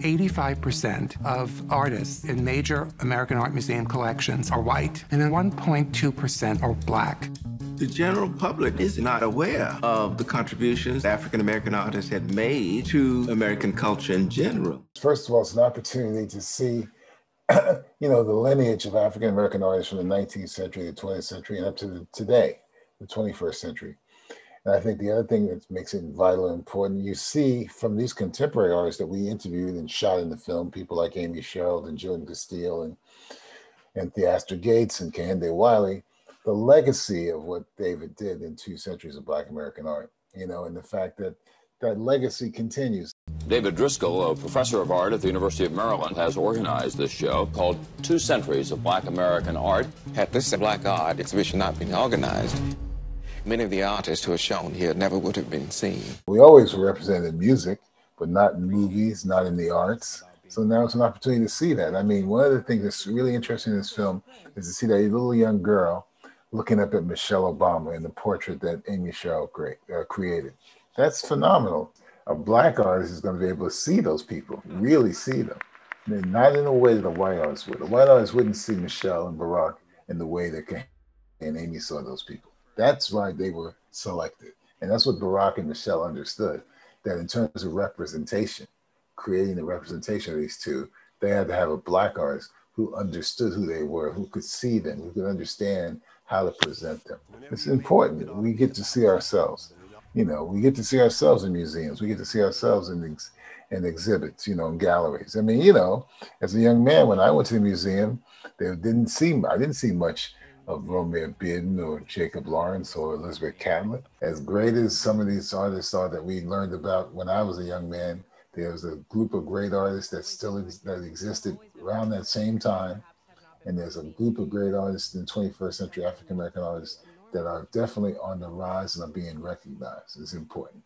85% of artists in major American art museum collections are white, and then 1.2% are black. The general public is not aware of the contributions African-American artists had made to American culture in general. First of all, it's an opportunity to see the lineage of African-American artists from the 19th century, the 20th century, and up to today, the 21st century. And I think the other thing that makes it vital and important, you see from these contemporary artists that we interviewed and shot in the film, people like Amy Sherald and Jordan Castile and Theaster Gates and Kehinde Wiley, the legacy of what David did in 2 centuries of Black American art, and the fact that that legacy continues. David Driscoll, a professor of art at the University of Maryland, has organized this show called 2 Centuries of Black American Art. Had this Black art exhibition not been organized, many of the artists who are shown here never would have been seen. We always were represented in music, but not in movies, not in the arts. So now it's an opportunity to see that. I mean, one of the things that's really interesting in this film is to see that little young girl looking up at Michelle Obama in the portrait that Amy Sherald created. That's phenomenal. A Black artist is going to be able to see those people, really see them. I mean, not in a way that a white artist would. A white artist wouldn't see Michelle and Barack in the way that Kehinde and Amy saw those people. That's why they were selected. And that's what Barack and Michelle understood, that in terms of representation, creating the representation of these two, they had to have a Black artist who understood who they were, who could see them, who could understand how to present them. It's important. We get to see ourselves. We get to see ourselves in museums. We get to see ourselves in exhibits, in galleries. I mean, as a young man, when I went to the museum, I didn't see much of Romare Bearden or Jacob Lawrence or Elizabeth Catlett. As great as some of these artists are that we learned about when I was a young man, there was a group of great artists that existed around that same time. And there's a group of great artists in 21st century African-American artists that are definitely on the rise and are being recognized. It's important.